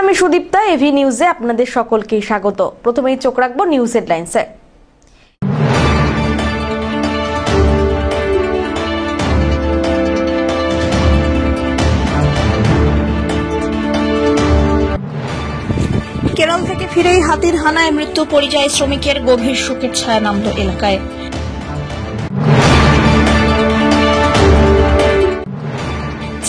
আমি সুদীপ্তা, এভি নিউজে আপনাদের সকলকে স্বাগত। প্রথমেই চোখ রাখবো নিউজ হেডলাইন্সে। কেরল থেকে ফিরেই হাতির হানায় মৃত্যু পরিযায়ী শ্রমিকের, গভীর শোকের ছায়া নামল এলাকায়।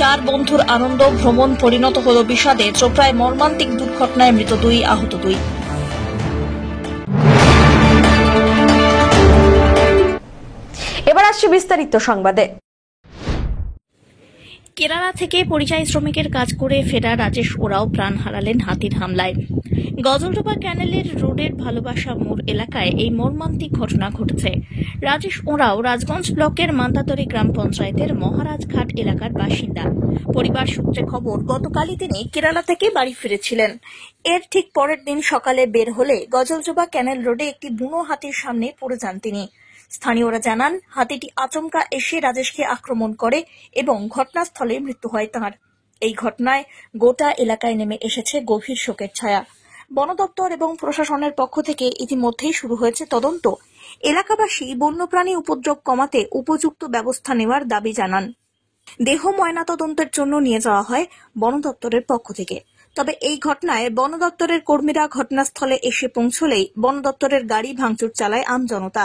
চার বন্ধুর আনন্দ ভ্রমণ পরিণত হল বিষাদে, চোপড়ায় মর্মান্তিক দুর্ঘটনায় মৃত 2, আহত 2। এবার আসছে বিস্তারিত সংবাদে। কেরালা থেকে পরিযায়ী শ্রমিকের কাজ করে ফেরা রাজেশ ওরাও প্রাণ হারালেন হাতির হামলায়। গজলডোবা ক্যানেলের রোডের ভালোবাসা মোড় এলাকায় এই মর্মান্তিক ঘটনা ঘটেছে। রাজেশ ওরাও রাজগঞ্জ ব্লকের মান্তাতরি গ্রাম পঞ্চায়েতের মহারাজঘাট এলাকার বাসিন্দা। পরিবার সূত্রে খবর, গতকালই তিনি কেরালা থেকে বাড়ি ফিরেছিলেন। এর ঠিক পরের দিন সকালে বের হলে গজলডোবা ক্যানেল রোডে একটি বুনো হাতির সামনে পড়ে যান তিনি। স্থানীয়রা জানান, হাতিটি আচমকা এসে রাজেশকে আক্রমণ করে এবং ঘটনাস্থলে মৃত্যু হয় তাঁর। এই ঘটনায় গোটা এলাকায় নেমে এসেছে গভীর শোকের ছায়া। বন দপ্তর এবং প্রশাসনের পক্ষ থেকে ইতিমধ্যেই শুরু হয়েছে তদন্ত। এলাকাবাসী বন্যপ্রাণী উপদ্রব কমাতে উপযুক্ত ব্যবস্থা নেওয়ার দাবি জানান। দেহ ময়নাতদন্তের জন্য নিয়ে যাওয়া হয় বন দপ্তরের পক্ষ থেকে। তবে এই ঘটনায় বন দপ্তরের কর্মীরা ঘটনাস্থলে এসে পৌঁছলেই বন দপ্তরের গাড়ি ভাঙচুর চালায় আমজনতা।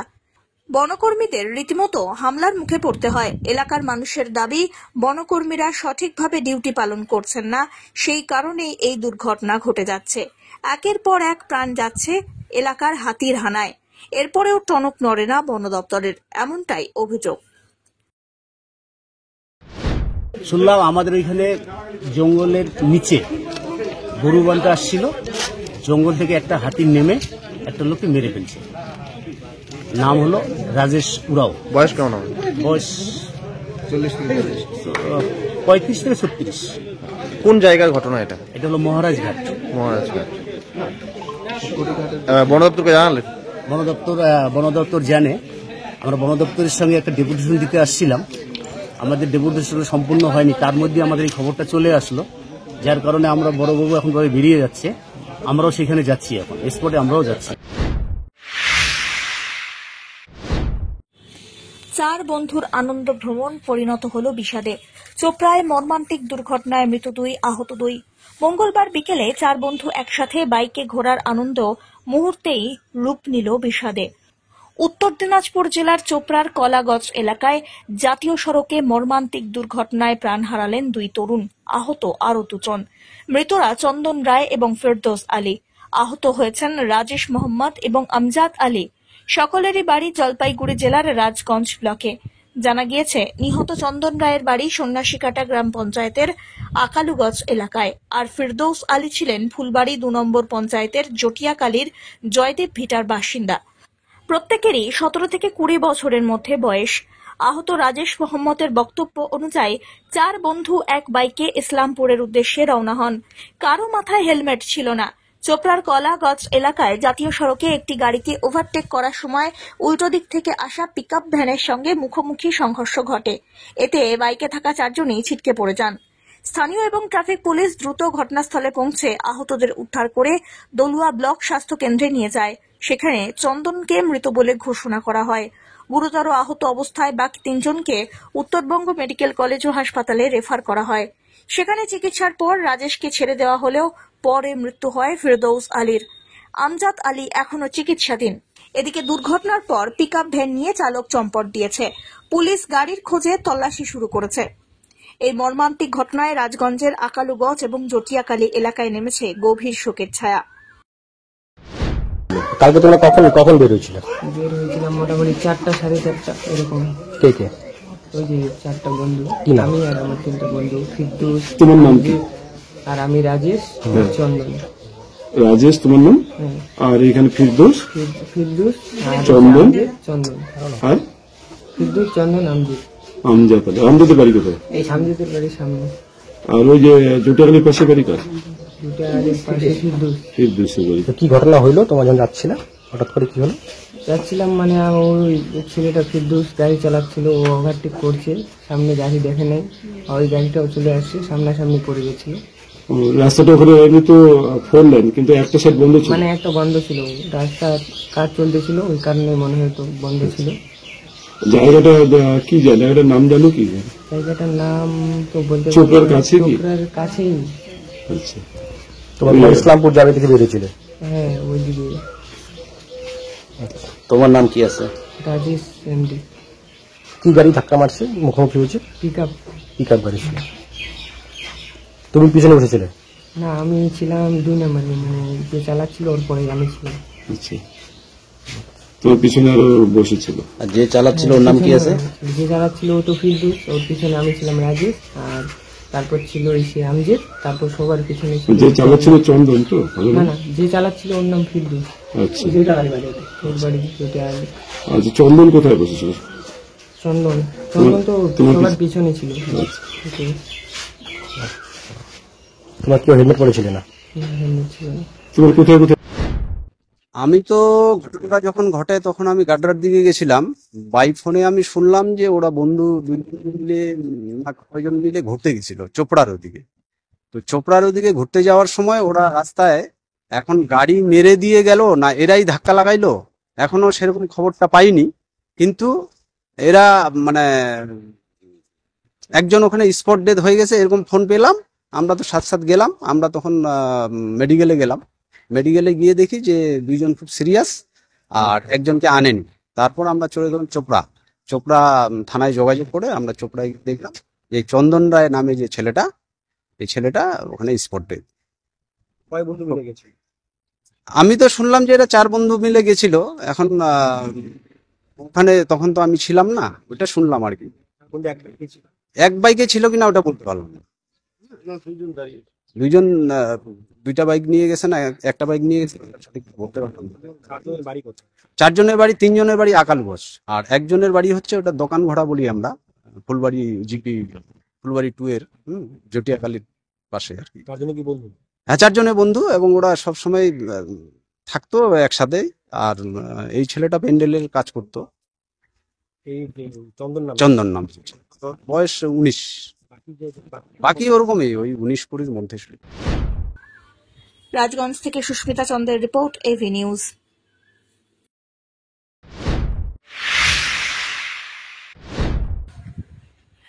বনকর্মীদের রীতিমতো হামলার মুখে পড়তে হয়। এলাকার মানুষের দাবি, বনকর্মীরা সঠিকভাবে ডিউটি পালন করছেন না, সেই কারণেই এই দুর্ঘটনা ঘটে যাচ্ছে। একের পর এক প্রাণ যাচ্ছে এলাকার হাতির হানায়। এরপরেও টনক নড়ে না বন দপ্তরের, এমনটাই অভিযোগ। শুনলাম আমাদের ওইখানে জঙ্গলের নিচে গরু বানতে আসছিল, জঙ্গল থেকে একটা হাতি নেমে একটা লোককে মেরে ফেলছে। নাম হলো রাজেশ উরাও। বয়স কেমন হবে? বয়স 35 থেকে 36। কোন জায়গার ঘটনা এটা? এটা হলো মহারাজঘাট। মহারাজঘাট। বন দপ্তরকে জানালেন? বন দপ্তর জানে। আমরা বন দপ্তরের সঙ্গে একটা ডেপুটেশন দিতে আসছিলাম, আমাদের ডেপুটেশন সম্পূর্ণ হয়নি, তার মধ্যে আমাদের এই খবরটা চলে আসলো, যার কারণে আমরা বড়বাবু এখন বেরিয়ে যাচ্ছে, আমরাও সেখানে যাচ্ছি, এখন স্পটে আমরাও যাচ্ছি। চার বন্ধুর আনন্দ ভ্রমণ পরিণত হল বিষাদে, চোপড়ায় মর্মান্তিক দুর্ঘটনায় মৃত 2, আহত 2। মঙ্গলবার বিকেলে চার বন্ধু একসাথে বাইকে ঘোরার আনন্দ মুহূর্তেই রূপ নিল বিষাদে। উত্তর দিনাজপুর জেলার চোপড়ার কলাগঞ্জ এলাকায় জাতীয় সড়কে মর্মান্তিক দুর্ঘটনায় প্রাণ হারালেন 2 তরুণ, আহত আরও 2 জন। মৃতরা চন্দন রায় এবং ফেরদৌস আলী। আহত হয়েছেন রাজেশ মোহাম্মদ এবং আমজাদ আলী। সকলেরই বাড়ি জলপাইগুড়ি জেলার রাজগঞ্জ ব্লকে। জানা গিয়েছে, নিহত চন্দন রায়ের বাড়ি সন্ন্যাসীকাটা গ্রাম পঞ্চায়েতের আকালুগঞ্জ এলাকায়, আর ফিরদৌস আলী ছিলেন ফুলবাড়ি 2 নম্বর পঞ্চায়েতের জটিয়াকালীর জয়দেব ভিটার বাসিন্দা। প্রত্যেকেরই 17 থেকে 20 বছরের মধ্যে বয়স। আহত রাজেশ মোহাম্মদের বক্তব্য অনুযায়ী 4 বন্ধু এক বাইকে ইসলামপুরের উদ্দেশ্যে রওনা হন। কারো মাথায় হেলমেট ছিল না। চোপড়ার কলাগঞ্জ এলাকায় জাতীয় সড়কে একটি গাড়িকে ওভারটেক করার সময় উল্টো দিক থেকে আসা পিকআপ ভ্যানের সঙ্গে মুখোমুখি সংঘর্ষ ঘটে। এতে বাইকে থাকা 4 জনই ছিটকে পড়ে যান। স্থানীয় এবং ট্রাফিক পুলিশ দ্রুত ঘটনাস্থলে পৌঁছে আহতদের উদ্ধার করে দলুয়া ব্লক স্বাস্থ্য কেন্দ্রে নিয়ে যায়। সেখানে চন্দনকে মৃত বলে ঘোষণা করা হয়। গুরুতর আহত অবস্থায় বাকি 3 জনকে উত্তরবঙ্গ মেডিকেল কলেজ ও হাসপাতালে রেফার করা হয়। সেখানে চিকিৎসার পর রাজেশকে ছেড়ে দেওয়া হলেও পরে মৃত্যু হয় ফিরদৌস আলীর। আমজাদ আলী এখনো চিকিৎসাধীন। এদিকে দুর্ঘটনার পর পিকআপ ভ্যান নিয়ে চালক চম্পট দিয়েছে। পুলিশ গাড়ির খোঁজে তল্লাশি শুরু করেছে। এই মর্মান্তিক ঘটনায় রাজগঞ্জের আকালুগঞ্জ এবং জটিয়াকালী এলাকায় নেমেছে গভীর শোকের ছায়া। কালকে তোমরা কখন বের হয়েছিলাম? মোটামুটি 4টা, 4:30 এরকম। কে কে? ওই যে 4টা বন্ধু, কি নাম? আমি আর আমার 3টা বন্ধু, ফিরদৌস, তোমার নাম কি? আর আমি রাজেশ, চন্দন। রাজেশ তোমার নাম? আর এখানে ফিরদৌস, ফিরদৌস, চন্দন, চন্দন আর ফিরদৌস, চন্দন, আমজাদ। আমজাদের বাড়ি কোথায়? এই আমজাদের বাড়ির সামনে। আর ওই যে জটিয়াখালীর পাশে বাড়ি কার? জটিয়াখালীর পাশে ফিরদৌসের বাড়ি। কি ঘটনা হইলো তোমার যখন যাচ্ছিলে? হঠাৎ করে কি হলো? যাচ্ছিলাম, মানে ওই ছেলেটা ফিরদৌস গাড়ি চালাচ্ছিল, ও ওভারটেক করছে, সামনে গাড়ি দেখে নেই, ওই গাড়িটাও চলে আসছে, সামনাসামনি পড়ে গেছিল। রাস্তাটা ওখানে এমনি তো 4 লাইন, কিন্তু একটা সাইড বন্ধ ছিল। মানে একটা বন্ধ ছিল, রাস্তার কাজ চলতেছিল, ওই কারণে মনে হয় তো বন্ধ ছিল। জায়গাটা কি জায়গাটার নাম জানো কি? জায়গাটার নাম তো বলতে চোপড়ার কাছে কি? চোপড়ার কাছেই। আচ্ছা, তোমার ইসলামপুর যাবে থেকে বেরিয়েছিলে? হ্যাঁ, ওইদিকে। তোমার নাম কি আছে? রাজেশ এমডি। কি গাড়ি ধাক্কা মারছে, মুখোমুখি হয়েছে? Pick up. পিক আপ গাড়ি ছিল। তুমি পিছনে বসেছিলে? না, আমি ছিলাম 2 নম্বরে, মানে যে চালাচ্ছিল ওর পরে আমি ছিলাম। আচ্ছা, তোমার পিছনে আরো বসেছিল। আর যে চালাচ্ছিল ওর নাম কি আছে? যে চালাচ্ছিল ও তো ফিরদৌস, ওর পিছনে আমি ছিলাম রাজেশ, আর তারপর ছিল এসে আমজেদ, তারপর সবার পিছনে ছিল যে চালাচ্ছিল চন্দন তো? না না, যে চালাচ্ছিল ওর নাম ফিরদৌস। আচ্ছা, ওর বাড়ি যেটা আচ্ছা, চন্দন কোথায় বসেছিল? চন্দন। চন্দন তো তোমার সবার পিছনে ছিল। আচ্ছা। তোমার কেউ হেলমেট পরেছিলে না? হেলমেট ছিল না। তোমার কোথায় কোথায়? আমি তো ঘটনাটা যখন ঘটে তখন আমি গাড্রার দিকে গেছিলাম। বাই ফোনে আমি শুনলাম যে ওরা বন্ধু 2 মিলে না কয়জন মিলে ঘুরতে গেছিল চোপড়ার ওদিকে। তো চোপড়ার ওদিকে ঘুরতে যাওয়ার সময় ওরা রাস্তায় এখন গাড়ি মেরে দিয়ে গেল না এরাই ধাক্কা লাগাইলো, এখনো সেরকম খবরটা পাইনি। কিন্তু এরা মানে একজন ওখানে স্পট ডেথ হয়ে গেছে এরকম ফোন পেলাম। আমরা তো সাথে সাথে গেলাম, আমরা তখন মেডিকেলে গেলাম। মেডিকেলে গিয়ে দেখি যে 2 জন খুব সিরিয়াস আর একজনকে আনেনি। তারপর আমরা চলে গেলাম চোপড়া থানায় যোগাযোগ করে আমরা চোপড়ায় দেখলাম যে চন্দন রায় নামে যে ছেলেটা, এই ছেলেটা ওখানে স্পট ডেথ। কয় বন্ধু মিলে গেছে? আমি তো শুনলাম যে এরা 4 বন্ধু মিলে গেছিল। এখন ওখানে তখন তো আমি ছিলাম না, ওটা শুনলাম আর কি। এক বাইকে ছিল কিনা ওটা বলতে পারলাম না। 2জন 2টা বাইক নিয়ে গেছে না একটা বাইক নিয়ে গেছে সঠিক বলতে পারলাম না। 4 জনের বাড়ি, 3 জনের বাড়ি আকালগঞ্জ আর একজনের বাড়ি হচ্ছে ওটা দোকান ঘোড়া বলি আমরা, ফুলবাড়ি জিপি ফুলবাড়ি 2 এর জটিয়াকালীর পাশে আর কি। 4 জন কি বন্ধু? হ্যাঁ, 4 জনের বন্ধু এবং ওরা সবসময় থাকতো একসাথে। আর এই ছেলেটা প্যান্ডেলের কাজ করতো। এই চন্দন নাম, বয়স 19। বাকি ওরকমই ওই 19-20 মধ্যে। রাজগঞ্জ থেকে সুস্মিতা চন্দ্রের রিপোর্ট, এভি নিউজ।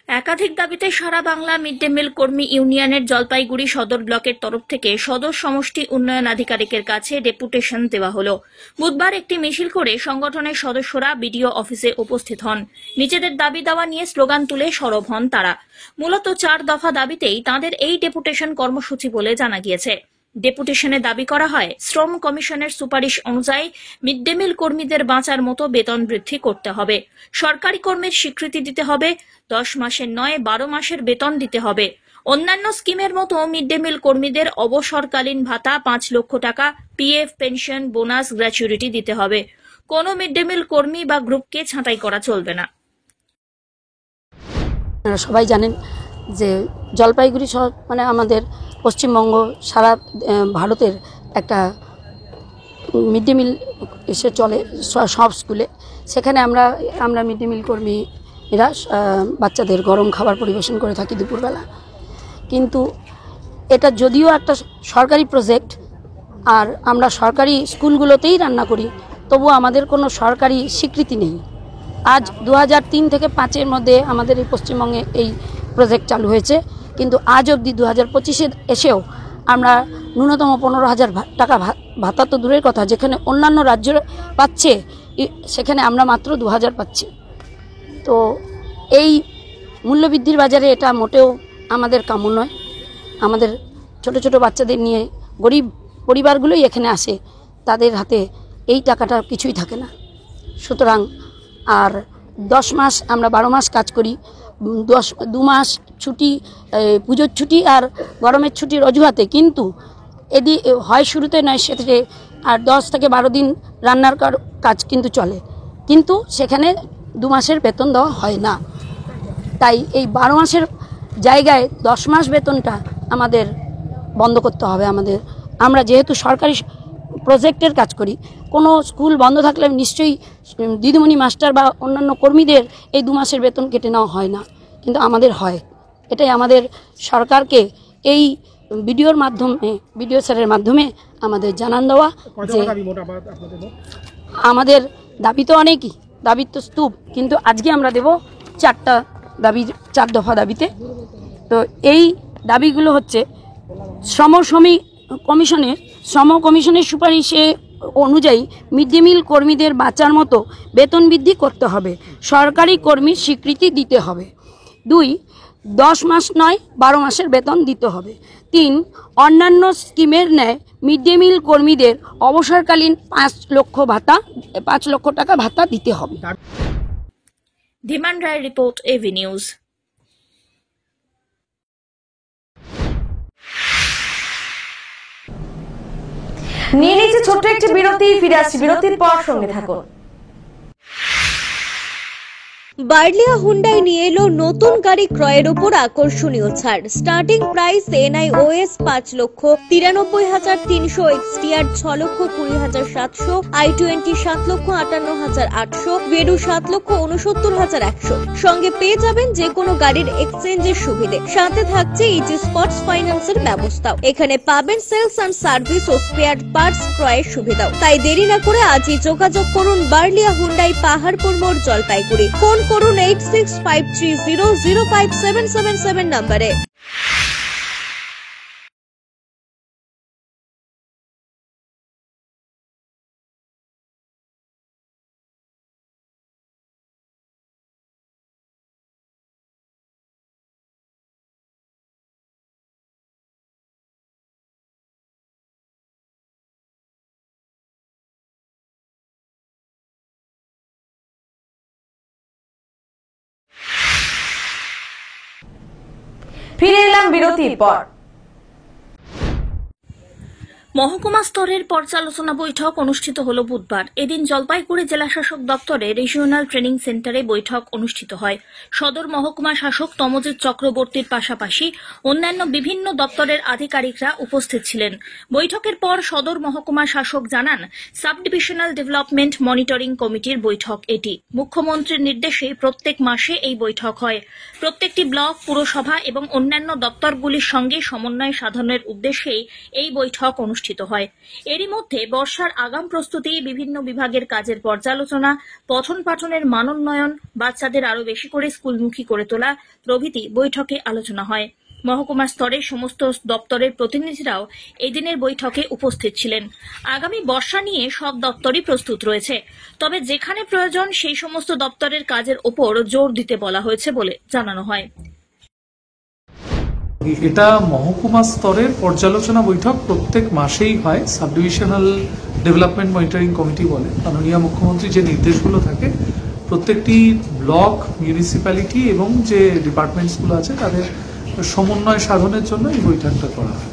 একাধিক দাবিতে সারা বাংলা মিড ডে মিল কর্মী ইউনিয়নের জলপাইগুড়ি সদর ব্লকের তরফ থেকে সদর সমষ্টি উন্নয়ন আধিকারিকের কাছে ডেপুটেশন দেওয়া হলো। বুধবার একটি মিছিল করে সংগঠনের সদস্যরা বিডিও অফিসে উপস্থিত হন। নিজেদের দাবি দাওয়া নিয়ে স্লোগান তুলে সরব হন তারা। মূলত 4 দফা দাবিতেই তাঁদের এই ডেপুটেশন কর্মসূচি বলে জানা গিয়েছে। ডেপুটেশনে দাবি করা হয় শ্রম কমিশনের সুপারিশ অনুযায়ী মিড ডে মিল কর্মীদের বাঁচার মতো বেতন বৃদ্ধি করতে হবে, সরকারি কর্মীর স্বীকৃতি দিতে হবে, 10 মাসের নয় 12 মাসের বেতন দিতে হবে। অন্যান্য স্কিমের মতো মিড ডে মিল কর্মীদের অবসরকালীন ভাতা 5 লক্ষ টাকা, পিএফ, পেনশন, বোনাস, গ্র্যাচুইটি দিতে হবে। কোনো মিড ডে মিল কর্মী বা গ্রুপকে ছাঁটাই করা চলবে না। আপনারা সবাই জানেন যে জলপাইগুড়ি শহর মানে আমাদের পশ্চিমবঙ্গ সারা ভারতের একটা মিড ডে মিল এসে চলে সব স্কুলে। সেখানে আমরা মিড ডে মিল কর্মীরা বাচ্চাদের গরম খাবার পরিবেশন করে থাকি দুপুরবেলা। কিন্তু এটা যদিও একটা সরকারি প্রজেক্ট আর আমরা সরকারি স্কুলগুলোতেই রান্না করি, তবু আমাদের কোনো সরকারি স্বীকৃতি নেই। আজ 2003 থেকে 5-এর মধ্যে আমাদের এই পশ্চিমবঙ্গে এই প্রজেক্ট চালু হয়েছে, কিন্তু আজ অবধি 2025-এ এসেও আমরা ন্যূনতম 15,000 টাকা ভাতা তো দূরের কথা, যেখানে অন্যান্য রাজ্য পাচ্ছে সেখানে আমরা মাত্র 2,000 পাচ্ছি। তো এই মূল্যবৃদ্ধির বাজারে এটা মোটেও আমাদের কাম্য নয়। আমাদের ছোট ছোট বাচ্চাদের নিয়ে গরিব পরিবারগুলোই এখানে আসে, তাদের হাতে এই টাকাটা কিছুই থাকে না। সুতরাং আর 10 মাস আমরা 12 মাস কাজ করি, 2 মাস ছুটি, পুজোর ছুটি আর গরমের ছুটির অজুহাতে, কিন্তু হয় শুরুতে নয় সেটাতে আর 10 থেকে 12 দিন রান্নার কাজ কিন্তু চলে, কিন্তু সেখানে 2 মাসের বেতন দেওয়া হয় না। তাই এই 12 মাসের জায়গায় 10 মাস বেতনটা আমাদের বন্ধ করতে হবে। আমরা যেহেতু সরকারি প্রজেক্টের কাজ করি, কোনো স্কুল বন্ধ থাকলে নিশ্চয়ই দিদিমণি মাস্টার বা অন্যান্য কর্মীদের এই 2 মাসের বেতন কেটে নেওয়া হয় না, কিন্তু আমাদের হয়। এটাই আমাদের সরকারকে এই ভিডিওর মাধ্যমে ভিডিও স্যারের মাধ্যমে আমাদের জানান দেওয়া যে আমাদের দাবি তো অনেকই, দাবি তো স্তূপ, কিন্তু আজকে আমরা দেব 4টা দাবি, 4 দফা দাবিতে। তো এই দাবিগুলো হচ্ছে শ্রম কমিশনের সুপারিশে অনুযায়ী মিড ডে মিল কর্মীদের বাঁচার মতো বেতন বৃদ্ধি করতে হবে, সরকারি কর্মীর স্বীকৃতি দিতে হবে। 2, 10 মাস নয় 12 মাসের বেতন দিতে হবে। 3, অন্যান্য স্কিমের ন্যায় মিড ডে মিল কর্মীদের অবসরকালীন 5 লক্ষ টাকা ভাতা দিতে হবে। ধীমান রায় রিপোর্ট, এভি নিউজ। নিয়ে নিচ্ছে ছোট্ট একটি বিরতি, ফিরে আসছি বিরতির পর, সঙ্গে থাকুন। বার্লিয়া হুন্ডাই নিয়ে এলো নতুন গাড়ি ক্রয়ের উপর আকর্ষণীয় ছাড়। Starting price NIOS 5,93,300, XTR 6,20,700, i20 7,58,800, ভেডু 7,69,100। সঙ্গে পেয়ে যাবেন যে কোনো গাড়ির এক্সচেঞ্জের সুবিধে, সাথে থাকছে ইজি স্পটস ফাইন্যান্সের ব্যবস্থাও। এখানে পাবেন সেলস অ্যান্ড সার্ভিস ও স্পেয়ার পার্টস ক্রয়ের সুবিধাও। তাই দেরি না করে আজই যোগাযোগ করুন বার্লিয়া হুন্ডাই, পাহাড়পুর মোড়, জলপাইগুড়ি। ফোন করুন 8653305777 নম্বরে। ফিরে এলাম বিরতির পর। মহকুমা স্তরের পর্যালোচনা বৈঠক অনুষ্ঠিত হল বুধবার। এদিন জলপাইগুড়ি জেলা শাসক দপ্তরে রিজিওনাল ট্রেনিং সেন্টারে বৈঠক অনুষ্ঠিত হয়। সদর মহকুমা শাসক তমজিৎ চক্রবর্তীর পাশাপাশি অন্যান্য বিভিন্ন দপ্তরের আধিকারিকরা উপস্থিত ছিলেন। বৈঠকের পর সদর মহকুমা শাসক জানান, সাব ডিভিশনাল ডেভেলপমেন্ট মনিটরিং কমিটির বৈঠক এটি। মুখ্যমন্ত্রীর নির্দেশে প্রত্যেক মাসে এই বৈঠক হয়। প্রত্যেকটি ব্লক, পুরসভা এবং অন্যান্য দপ্তরগুলির সঙ্গে সমন্বয় সাধনের উদ্দেশ্যেই এই বৈঠক অনুষ্ঠিত হয়। এরই মধ্যে বর্ষার আগাম প্রস্তুতি, বিভিন্ন বিভাগের কাজের পর্যালোচনা, পঠন পাঠনের মানোন্নয়ন, বাচ্চাদের আরও বেশি করে স্কুলমুখী করে তোলা প্রভৃতি বৈঠকে আলোচনা হয়। মহকুমা স্তরের সমস্ত দপ্তরের প্রতিনিধিরাও এদিনের বৈঠকে উপস্থিত ছিলেন। আগামী বর্ষা নিয়ে সব দপ্তরই প্রস্তুত রয়েছে, তবে যেখানে প্রয়োজন সেই সমস্ত দপ্তরের কাজের ওপর জোর দিতে বলা হয়েছে বলে জানানো হয়। এটা মহকুমা স্তরের পর্যালোচনা বৈঠক প্রত্যেক মাসেই হয়। Sub divisional development monitoring committee বলে। মাননীয় মুখ্যমন্ত্রী যে নির্দেশগুলো থাকে প্রত্যেকটি ব্লক, মিউনিসিপ্যালিটি এবং যে ডিপার্টমেন্টসগুলো আছে তাদের সমন্বয় সাধনের জন্য এই বৈঠকটা করা হয়।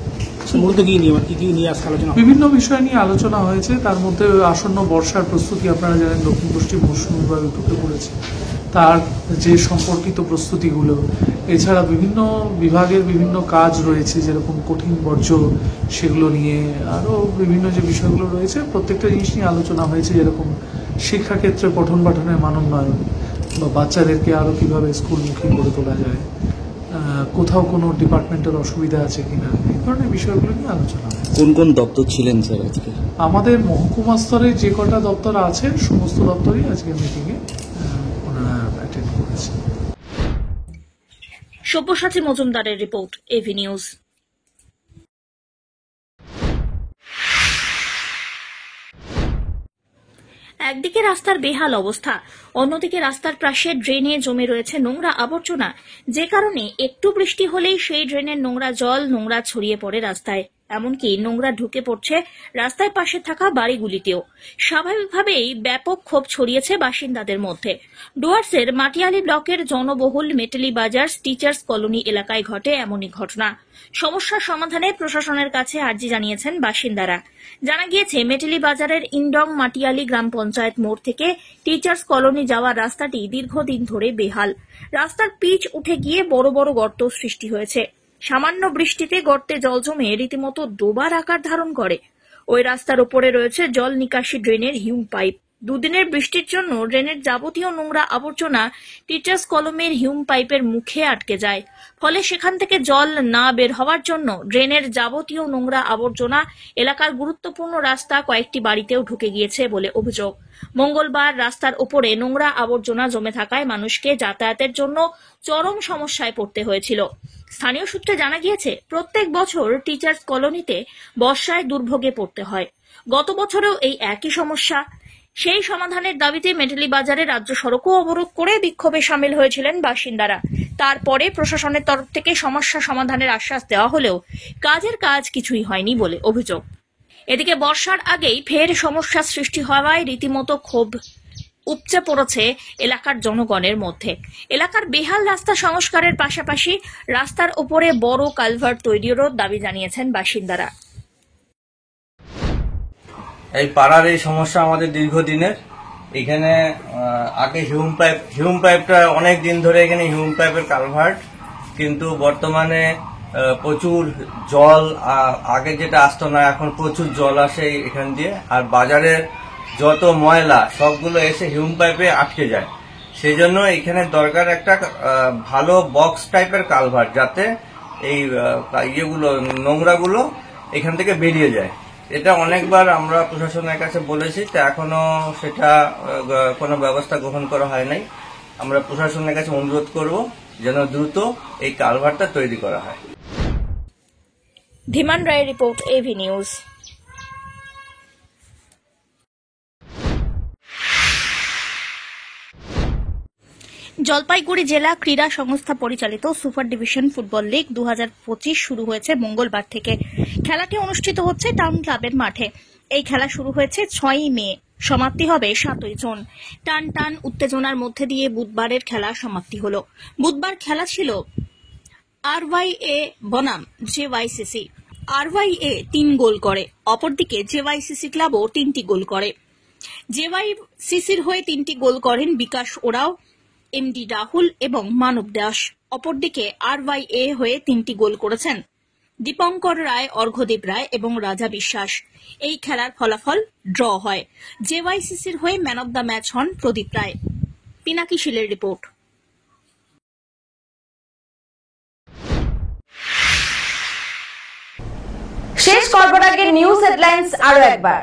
বিভিন্ন বিষয় নিয়ে আলোচনা হয়েছে। তার মধ্যে আসন্ন বর্ষার প্রস্তুতি, আপনারা জানেন দক্ষিণ পশ্চিম মৌসুমী বায়ু ঢুকে পড়েছে, তার যে সম্পর্কিত প্রস্তুতিগুলো, এছাড়া বিভিন্ন বিভাগের বিভিন্ন কাজ রয়েছে, যেরকম কঠিন বর্জ্য, সেগুলো নিয়ে আরও বিভিন্ন যে বিষয়গুলো রয়েছে প্রত্যেকটা জিনিস নিয়ে আলোচনা হয়েছে। যেরকম শিক্ষাক্ষেত্রে পঠন পাঠনের মানোন্নয়ন বা বাচ্চাদেরকে আরও কীভাবে স্কুলমুখী করে তোলা যায়, কোথাও কোনো ডিপার্টমেন্টের অসুবিধা আছে কিনা, এই ধরনের বিষয়গুলো নিয়ে আলোচনা হয়। কোন কোন দপ্তর ছিলেন স্যার আজকে? আমাদের মহকুমা স্তরে যে কটা দপ্তর আছে সমস্ত দপ্তরই আজকে মিটিংয়ে ওনারা অ্যাটেন্ড করেছে। সব্যসাচী মজুমদারের রিপোর্ট, এভি নিউজ। একদিকে রাস্তার বেহাল অবস্থা, অন্যদিকে রাস্তার পাশে ড্রেনে জমে রয়েছে নোংরা আবর্জনা, যে কারণে একটু বৃষ্টি হলেই সেই ড্রেনের নোংরা ছড়িয়ে পড়ে রাস্তায়। এমনকি নোংরা ঢুকে পড়ছে রাস্তার পাশে থাকা বাড়িগুলিতেও। স্বাভাবিকভাবেই ব্যাপক ক্ষোভ ছড়িয়েছে বাসিন্দাদের মধ্যে। ডুয়ার্সের মাটিয়ালি ব্লকের জনবহুল মেটেলি বাজার টিচার্স কলোনি এলাকায় ঘটে এমনই ঘটনা। সমস্যার সমাধানে প্রশাসনের কাছে আর্জি জানিয়েছেন বাসিন্দারা। জানা গিয়েছে, মেটেলি বাজারের ইন্ডং মাটিয়ালি গ্রাম পঞ্চায়েত মোড় থেকে টিচার্স কলোনি যাওয়ার রাস্তাটি দীর্ঘদিন ধরে বেহাল। রাস্তার পিচ উঠে গিয়ে বড় বড় গর্ত সৃষ্টি হয়েছে। সামান্য বৃষ্টিতে গর্তে জল জমে রীতিমতো ডোবার আকার ধারণ করে। ওই রাস্তার ওপরে রয়েছে জল নিকাশি ড্রেনের হিউম পাইপ। দুদিনের বৃষ্টির জন্য ড্রেনের যাবতীয় নোংরা আবর্জনা টিচার্স কলোনির হিউম পাইপের মুখে আটকে যায়। ফলে সেখান থেকে জল না বের হওয়ার জন্য ড্রেনের যাবতীয় নোংরা আবর্জনা এলাকার গুরুত্বপূর্ণ রাস্তা কয়েকটি বাড়িতেও ঢুকে গিয়েছে বলে অভিযোগ। মঙ্গলবার রাস্তার ওপরে নোংরা আবর্জনা জমে থাকায় মানুষকে যাতায়াতের জন্য চরম সমস্যায় পড়তে হয়েছিল। স্থানীয় সূত্রে জানা গিয়েছে, প্রত্যেক বছর টিচার্স কলোনিতে বর্ষায় দুর্ভোগে পড়তে হয়। গত বছরেও এই একই সমস্যা। সেই সমাধানের দাবিতে মেটালি বাজারে রাজ্য সড়কও অবরোধ করে বিক্ষোভে সামিল হয়েছিলেন বাসিন্দারা। তারপরে প্রশাসনের তরফ থেকে সমস্যা সমাধানের আশ্বাস দেওয়া হলেও কাজের কাজ কিছুই হয়নি বলে অভিযোগ। এদিকে বর্ষার আগেই ফের সমস্যার সৃষ্টি হওয়ায় রীতিমতো ক্ষোভ উপচে পড়েছে এলাকার জনগণের মধ্যে। এলাকার বেহাল রাস্তা সংস্কারের পাশাপাশি রাস্তার উপরে বড় কালভার্ট তৈরিরও দাবি জানিয়েছেন বাসিন্দারা। এই পাড়ার এই সমস্যা আমাদের দীর্ঘদিনের। এখানে আগে হিউম পাইপটা অনেক দিন ধরে এখানে হিউম পাইপের কালভার্ট, কিন্তু বর্তমানে প্রচুর জল, আগে যেটা আসতো না এখন প্রচুর জল আসে এখান দিয়ে, আর বাজারের যত ময়লা সবগুলো এসে হিউম পাইপে আটকে যায়। সেই জন্য এখানে দরকার একটা ভালো বক্স টাইপের কালভার্ট, যাতে এই ইয়েগুলো নোংরাগুলো এখান থেকে বেরিয়ে যায়। এটা অনেকবার আমরা প্রশাসনের কাছে বলেছি, তো এখনো সেটা কোনো ব্যবস্থা গ্রহণ করা হয় নাই। আমরা প্রশাসনের কাছে অনুরোধ করব যেন দ্রুত এই কালভার্টটা তৈরি করা হয়। ধীমান রায়ের রিপোর্ট, এভি নিউজ। জলপাইগুড়ি জেলা ক্রীড়া সংস্থা পরিচালিত সুপার ডিভিশন ফুটবল লিগ 2025 শুরু হয়েছে মঙ্গলবার থেকে। খেলাটি অনুষ্ঠিত হচ্ছে টাউন ক্লাবের মাঠে। এই খেলা শুরু হয়েছে 6ই মে, সমাপ্তি হবে 7ই জুন। টান টান উত্তেজনার মধ্যে দিয়ে বুধবারের খেলা সমাপ্তি হলো। বুধবার খেলা ছিল RYA বনাম JYCC। RYA 3 গোল করে, অপরদিকে JYCC ক্লাবও 3টি গোল করে। JYCCর হয়ে 3টি গোল করেন বিকাশ ওরাও, MD রাহুল এবং মানব দাস। অপরদিকে RYA হয়ে 3টি গোল করেছেন দীপঙ্কর রায়, অর্ঘ্যদীপ রায় এবং রাজা বিশ্বাস। এই খেলার ফলাফল ড্র হয়। JYCCর হয়ে ম্যান অব দ্য ম্যাচ হন প্রদীপ রায়। পিনাকি শীলের রিপোর্ট। শেষ করবার আগে নিউজ হেডলাইন্স আরো একবার।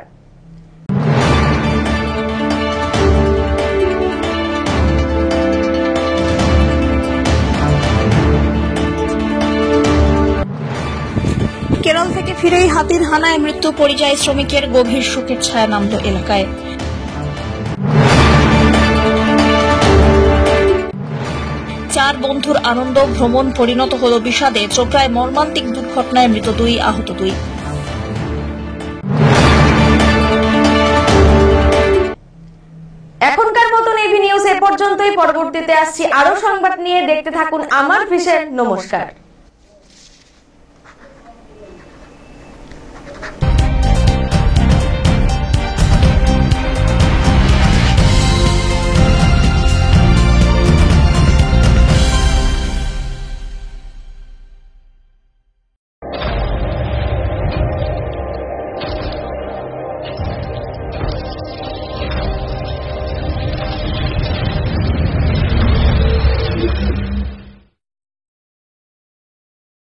কেরল থেকে ফিরেই হাতির হানায় মৃত্যু পরিযায়ী শ্রমিকের, গভীর শোকের ছায়া নামল এলাকায়। চার বন্ধুর আনন্দ ভ্রমণ পরিণত হল বিষাদে, চোপড়ায় মর্মান্তিক দুর্ঘটনায় মৃত 2, আহত 2। এখনকার মতন এভি নিউজ এ পর্যন্তই। পরবর্তীতে আসছি আরো সংবাদ নিয়ে। দেখতে থাকুন আমার ভিশন। নমস্কার।